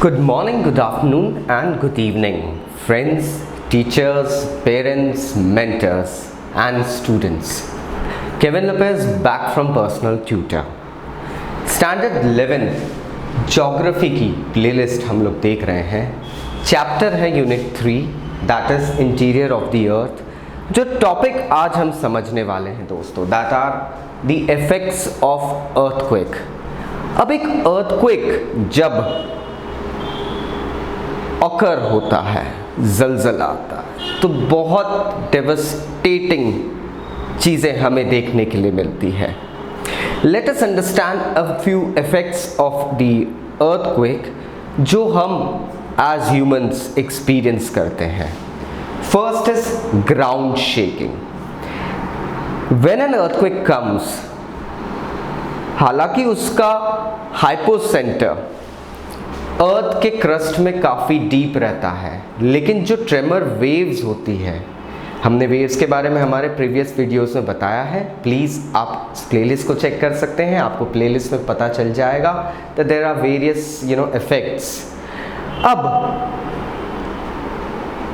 Good morning, good afternoon, and good evening, friends, teachers, parents, mentors, and students. Kevin Lopez back from personal tutor. Standard 11 Geography की playlist हम लोग देख रहे हैं. Chapter है unit 3 that is interior of the earth. जो topic आज हम समझने वाले हैं दोस्तों, that are the effects of earthquake. अब एक अर्थक्वेक जब ऑकर होता है, जलजला आता है, तो बहुत डेवस्टेटिंग चीज़ें हमें देखने के लिए मिलती है. Let us understand a few effects of the earthquake जो हम एज ह्यूमंस एक्सपीरियंस करते हैं. First is ground shaking. When an earthquake comes, हालांकि उसका हाइपोसेंटर अर्थ के क्रस्ट में काफ़ी डीप रहता है, लेकिन जो ट्रेमर वेव्स होती है, हमने वेव्स के बारे में हमारे प्रीवियस वीडियोस में बताया है. प्लीज़ आप इस प्लेलिस्ट को चेक कर सकते हैं, आपको प्लेलिस्ट में पता चल जाएगा that there are various effects. अब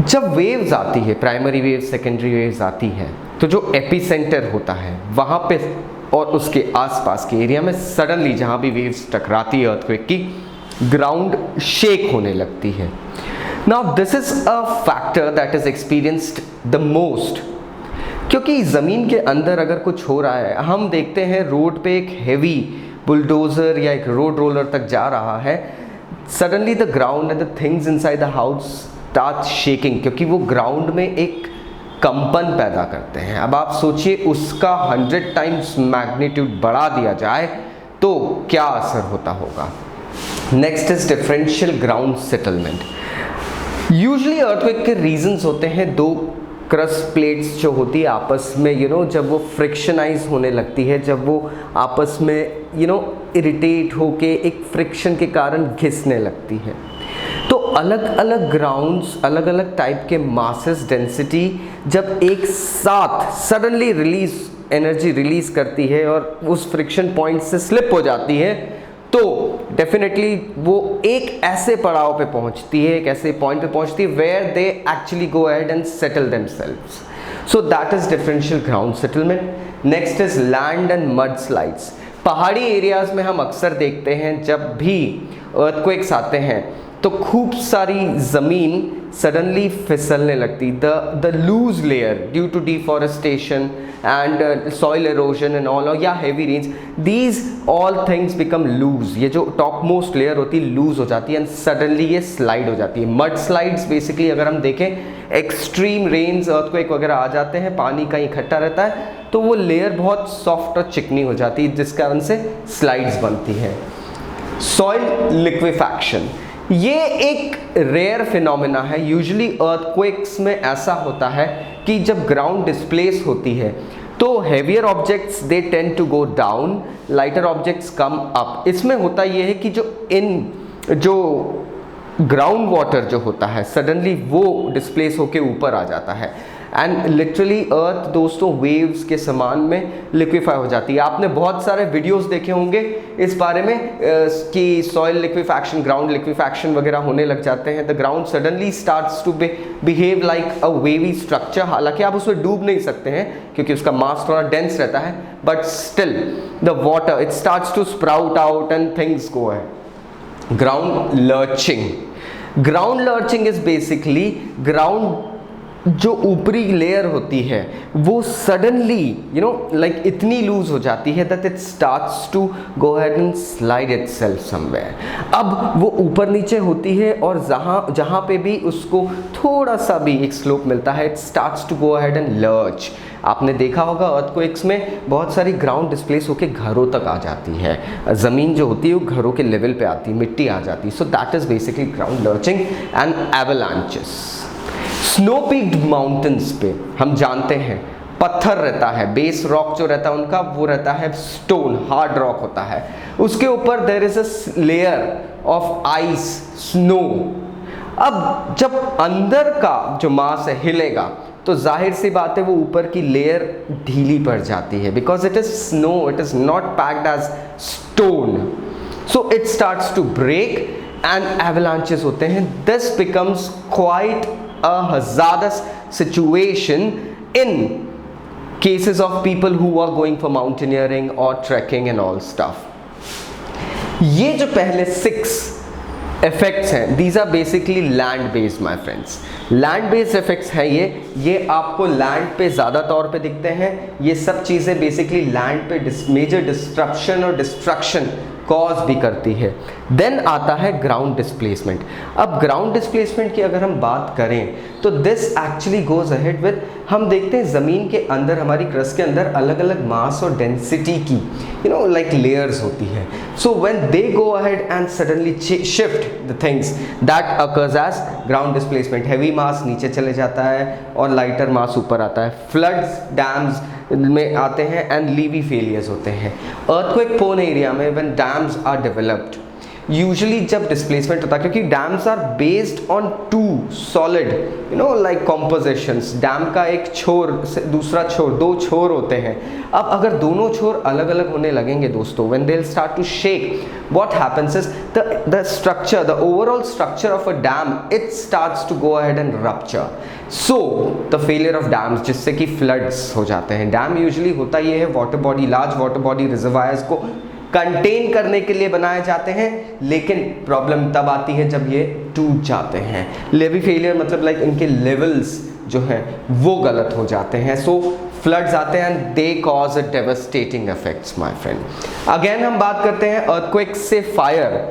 जब वेव्स आती है, प्राइमरी वेव्स, सेकेंडरी वेव्स आती है, तो जो एपिसेंटर होता है वहाँ पे और उसके आसपास के एरिया में सडनली जहाँ भी वेव्स टकराती है अर्थक्वेक की, ग्राउंड शेक होने लगती है. Now this is a factor that is experienced the most, क्योंकि ज़मीन के अंदर अगर कुछ हो रहा है, हम देखते हैं रोड पे एक हेवी बुलडोज़र या एक रोड रोलर तक जा रहा है, suddenly the ground and the things inside the house start shaking, क्योंकि वो ग्राउंड में एक कंपन पैदा करते हैं. अब आप सोचिए, उसका 100 टाइम्स मैग्नीट्यूड बढ़ा दिया जाए तो क्या असर होता होगा. Next is differential ground settlement. Usually earthquake के रीजंस होते हैं दो क्रस्ट प्लेट्स जो होती है आपस में जब वो फ्रिक्शनाइज होने लगती है, जब वो आपस में इरिटेट होके एक फ्रिक्शन के कारण घिसने लगती है, तो अलग अलग ग्राउंड्स, अलग अलग टाइप के मासेस, डेंसिटी जब एक साथ सडनली एनर्जी रिलीज करती है और उस फ्रिक्शन पॉइंट से स्लिप हो जाती है, तो डेफिनेटली वो एक ऐसे पड़ाव पे पहुंचती है, एक ऐसे पॉइंट पे पहुंचती है where they actually go ahead and settle themselves. So that is differential ground settlement. Next is land and mud slides. पहाड़ी एरियाज में हम अक्सर देखते हैं जब भी अर्थक्वेक्स आते हैं तो खूब सारी ज़मीन सडनली फिसलने लगती. The loose layer due to deforestation and soil erosion and all, या heavy rains, these all things become loose. ये जो टॉप मोस्ट लेयर होती है लूज हो जाती है एंड सडनली ये स्लाइड हो जाती है. मड स्लाइड्स बेसिकली अगर हम देखें, एक्सट्रीम रेन्स, अर्थक्वेक वगैरह आ जाते हैं, पानी कहीं इकट्ठा रहता है, तो वो लेयर बहुत सॉफ्ट और चिकनी हो जाती है, जिस कारण से स्लाइड्स बनती है. सॉइल लिक्विफैक्शन, ये एक रेयर फिनोमेना है. यूजुअली अर्थक्वेक्स में ऐसा होता है कि जब ग्राउंड डिस्प्लेस होती है तो heavier objects they tend to go down, lighter objects come up. इसमें होता यह है कि जो ग्राउंड वाटर जो होता है सडनली वो डिस्प्लेस होके ऊपर आ जाता है एंड लिटरली अर्थ दोस्तों वेव्स के समान में लिक्विफाई हो जाती है. आपने बहुत सारे वीडियोस देखे होंगे इस बारे में कि सॉइल लिक्विफैक्शन, ग्राउंड लिक्विफैक्शन वगैरह होने लग जाते हैं. The ground suddenly starts to behave like a wavy structure. हालांकि आप उसमें डूब नहीं सकते हैं क्योंकि उसका मास थोड़ा डेंस रहता है, but still the water it starts to sprout out and things go है. Ground lurching. Ground lurching is basically ground जो ऊपरी लेयर होती है वो सडनली लाइक इतनी लूज हो जाती है that it starts to go ahead and slide itself somewhere. अब वो ऊपर नीचे होती है और जहाँ पे भी उसको थोड़ा सा भी एक स्लोप मिलता है, it starts to go ahead and lurch. आपने देखा होगा अर्थक्वेक्स में बहुत सारी ग्राउंड डिस्प्लेस होकर घरों तक आ जाती है, ज़मीन जो होती है वो घरों के लेवल पे आती है, मिट्टी आ जाती है. So that is basically ground lurching and avalanches. Snow peaked mountains पे हम जानते हैं पत्थर रहता है, बेस रॉक जो रहता है उनका वो रहता है स्टोन, हार्ड रॉक होता है, उसके ऊपर there is a layer of ice, snow. अब जब अंदर का जो मास है हिलेगा तो जाहिर सी बात है वो ऊपर की लेयर ढीली पड़ जाती है, because it is snow, it is not packed as stone. So it starts to break and avalanches होते हैं, this becomes quite a hazardous situation in cases of people who are going for mountaineering or trekking and all stuff. ये जो पहले 6 effects हैं, these are basically land based my friends. Land based effects हैं ये आपको land पे ज़्यादा तौर पे दिखते हैं। ये सब चीज़ें बेसिकली लैंड पे मेजर डिस्ट्रप्शन और डिस्ट्रक्शन कॉज भी करती है। देन आता है ग्राउंड डिस्प्लेसमेंट। अब ग्राउंड डिस्प्लेसमेंट की अगर हम बात करें तो this actually goes ahead with, हम देखते हैं ज़मीन के अंदर, हमारी क्रस्ट के अंदर अलग अलग मास और डेंसिटी की लाइक लेयर्स होती है। So when they go ahead and suddenly shift the things that occurs as ground displacement, heavy mass नीचे चले जाता है और लाइटर मास ऊपर आता है। फ्लड्स डैम्स में आते हैं एंड लीवी फेलियर्स होते हैं। अर्थक्वेक प्रोन एरिया में when dams are developed, usually जब डिस्प्लेसमेंट होता है, क्योंकि dams are based on 2 solid like compositions, dam का एक छोर से दूसरा छोर, 2 छोर होते हैं। अब अगर दोनों छोर अलग अलग होने लगेंगे दोस्तों, when they will start to shake, what happens is the structure, the overall structure of a dam, it starts to go ahead and rupture. So the failure of dams, जिससे कि फ्लड्स हो जाते हैं। डैम यूजुअली होता ये है, water body, large water body reservoirs को contain करने के लिए बनाए जाते हैं, लेकिन प्रॉब्लम तब आती है जब ये टूट जाते हैं। लेवी फेलियर मतलब लाइक इनके लेवल्स जो हैं वो गलत हो जाते हैं। सो फ्लड्स आते हैं and they cause a devastating effects my friend. Again हम बात करते हैं अर्थक्वेक से फायर।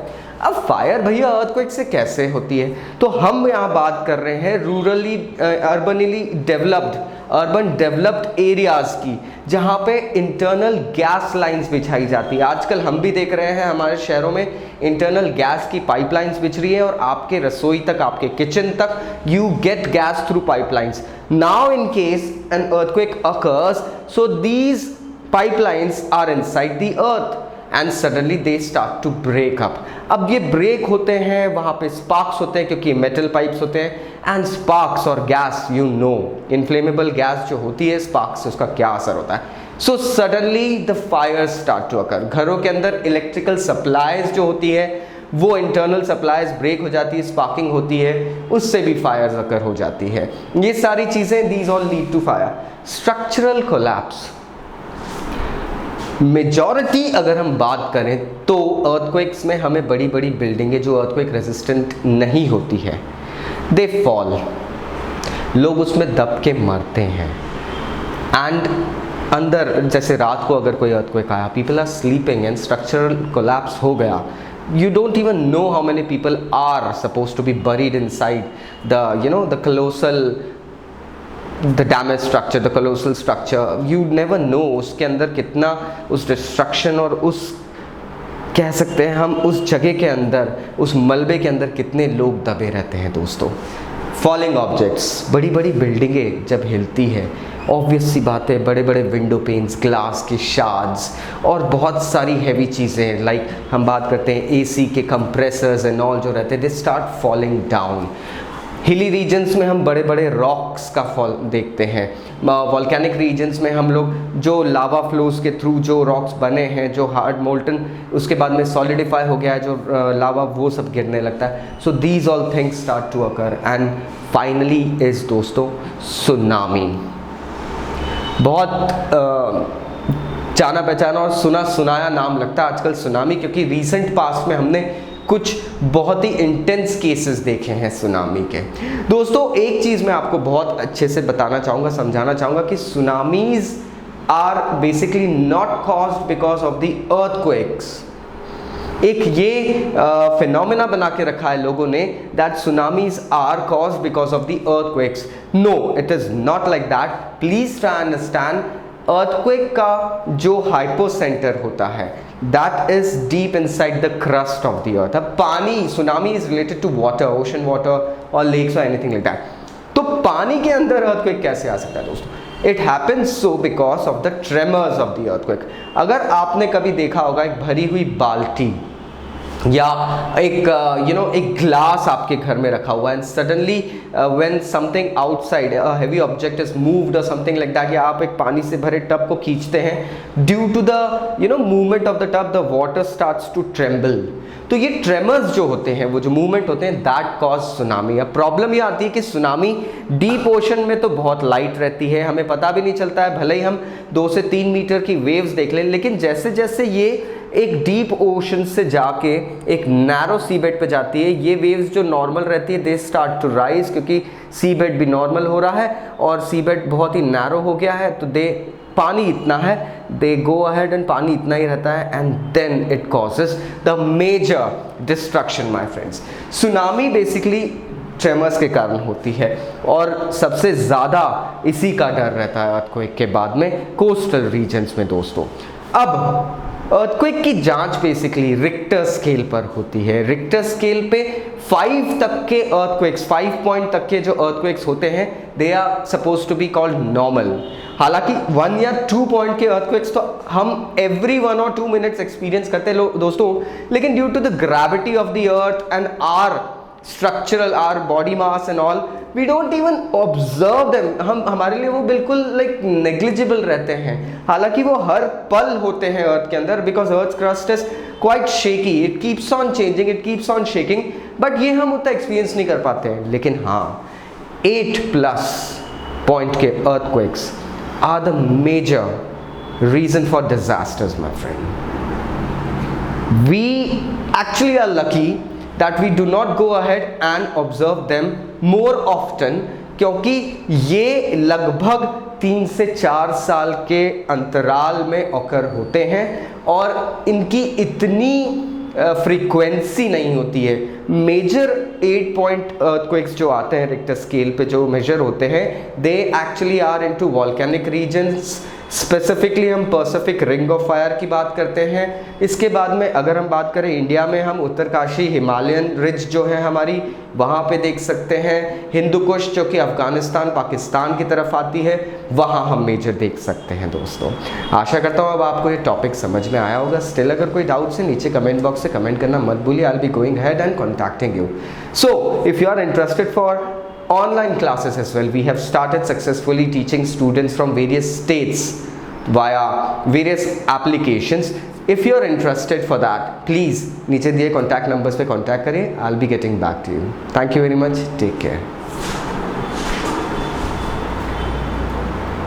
अब फायर भैया अर्थक्वेक से कैसे होती है, तो हम यहाँ बात कर रहे हैं रूरली अर्बनली डेवलप्ड, अर्बन डेवलप्ड एरियाज़ की, जहाँ पे इंटरनल गैस लाइंस बिछाई जाती है। आजकल हम भी देख रहे हैं हमारे शहरों में इंटरनल गैस की पाइपलाइंस बिछ रही है और आपके रसोई तक, आपके किचन तक you get gas through pipelines. Now in case an earthquake occurs, so these pipelines are inside the earth and suddenly they start to break up. अब ये ब्रेक होते हैं, वहाँ पे स्पार्क्स होते हैं क्योंकि मेटल पाइप्स होते हैं, एंड स्पार्क्स और gas, you know inflammable gas जो होती है, स्पार्क्स से उसका क्या असर होता है। So suddenly the fire start to occur. घरों के अंदर इलेक्ट्रिकल सप्लाईज जो होती है वो इंटरनल सप्लाईज ब्रेक हो जाती है, स्पार्किंग होती है, उससे भी फायर अकर हो जाती है। ये सारी चीज़ें these all lead to fire. Structural collapse, majority अगर हम बात करें तो अर्थक्वेक्स में हमें बड़ी बड़ी बिल्डिंगें जो अर्थक्वेक रेजिस्टेंट नहीं होती है, दे फॉल, लोग उसमें दब के मरते हैं। एंड अंदर जैसे रात को अगर कोई अर्थक्वेक आया, people are sleeping and structural collapse हो गया, you don't even know how many people are supposed to be buried inside the colossal, the damaged structure, the colossal structure. You never know उसके अंदर कितना उस destruction और उस कह सकते हैं हम उस जगह के अंदर, उस मलबे के अंदर कितने लोग दबे रहते हैं दोस्तों। फॉलिंग ऑब्जेक्ट्स, बड़ी बड़ी बिल्डिंगें जब हिलती है, ऑब्वियस सी बात है, बड़े बड़े विंडो पेन्स, ग्लास के शार्ड्स और बहुत सारी हैवी चीज़ें, लाइक हम बात करते हैं एसी के कंप्रेसर्स एंड ऑल जो रहते हैं, they start falling down. Hilly regions में हम बड़े बड़े रॉक्स का फॉल देखते हैं। वॉल्केनिक रीजन्स में हम लोग जो लावा फ्लोज के थ्रू जो रॉक्स बने हैं, जो हार्ड मोल्टन उसके बाद में सॉलिडिफाई हो गया है जो लावा, वो सब गिरने लगता है। So these all things start to occur and finally is दोस्तों सुनामी। बहुत जाना पहचाना और सुना सुनाया नाम लगता है आजकल सुनामी, क्योंकि रीसेंट पास्ट में हमने कुछ बहुत ही इंटेंस केसेस देखे हैं सुनामी के। दोस्तों एक चीज़ मैं आपको बहुत अच्छे से बताना चाहूँगा, समझाना चाहूँगा कि tsunamis are basically not caused because of the earthquakes. एक ये फिनोमेना बना के रखा है लोगों ने that tsunamis are caused because of the earthquakes. No, it is not like that. Please try understand, earthquake का जो हाइपोसेंटर होता है that is deep inside the crust of the earth. अब पानी, tsunami is related to water, ocean water or lakes or anything like that. तो पानी के अंदर earthquake कैसे आ सकता है दोस्तों? It happens so because of the tremors of the earthquake. अगर आपने कभी देखा होगा एक भरी हुई बाल्टी या एक एक ग्लास आपके घर में रखा हुआ है, and suddenly when something outside a heavy object is moved और समथिंग लाइक दैट, या आप एक पानी से भरे टब को खींचते हैं, due to the movement of the tub the water starts to tremble. तो ये ट्रेमर्स जो होते हैं, वो जो मूवमेंट होते हैं, दैट कॉज सुनामी। अब प्रॉब्लम ये आती है कि सुनामी डीप ओशन में तो बहुत लाइट रहती है, हमें पता भी नहीं चलता है, भले ही हम 2 से 3 मीटर की वेव्स देख लें, लेकिन जैसे जैसे ये एक डीप ओशन से जाके एक नैरो सी बेड पे जाती है, ये वेव्स जो नॉर्मल रहती है दे स्टार्ट टू राइज, क्योंकि सी बेड भी नॉर्मल हो रहा है और सी बेड बहुत ही नैरो हो गया है, तो पानी इतना है, दे गो अहेड एंड पानी इतना ही रहता है, and then it causes the major destruction my friends. Tsunami basically tremors के कारण होती है, और सबसे ज़्यादा इसी का डर रहता है अर्थक्वेक के बाद में कोस्टल रीजन्स में दोस्तों। अब अर्थक्वेक की जांच बेसिकली रिक्टर स्केल पर होती है। रिक्टर स्केल पे 5 तक के अर्थक्वेक्स, 5 पॉइंट तक के जो अर्थक्वेक्स होते हैं, they are suppose to be called normal. हालांकि 1 या 2 पॉइंट के अर्थक्वेक्स तो हम एवरी 1 और 2 मिनट्स एक्सपीरियंस करते हैं दोस्तों, लेकिन due to the gravity of the earth and our structural, our body mass and all, we don't even observe them, हमारे लिए वो बिल्कुल लाइक नेग्लिजिबल रहते हैं। हालांकि वो हर पल होते हैं अर्थ के अंदर, because earth crust is quite shaky, it keeps on changing, it keeps on shaking, but ये हम उतना एक्सपीरियंस नहीं कर पाते हैं। लेकिन हाँ, 8+ पॉइंट के earthquakes are the major reason for disasters, my friend. We actually are lucky that we do not go ahead and observe them more often, क्योंकि ये लगभग 3 से 4 साल के अंतराल में occur होते हैं और इनकी इतनी फ्रीक्वेंसी नहीं होती है। मेजर 8 पॉइंट अर्थक्वेक्स जो आते हैं रिक्टर स्केल पे जो मेजर होते हैं, they actually are into volcanic regions. Specifically हम पैसिफिक रिंग ऑफ फायर की बात करते हैं। इसके बाद में अगर हम बात करें इंडिया में, हम उत्तरकाशी हिमालयन रिज जो है हमारी, वहाँ पे देख सकते हैं। हिंदू कुश जो कि अफगानिस्तान पाकिस्तान की तरफ आती है, वहाँ हम मेजर देख सकते हैं दोस्तों। आशा करता हूँ अब आपको ये टॉपिक समझ में आया होगा। स्टिल अगर कोई डाउट्स है, नीचे कमेंट बॉक्स से कमेंट करना मत भूलिए। I will be going ahead and contacting you. So if you are interested for online classes as well, we have started successfully teaching students from various states via various applications. If you are interested for that, please नीचे दिए contact numbers पे contact करें. I'll be getting back to you. Thank you very much. Take care.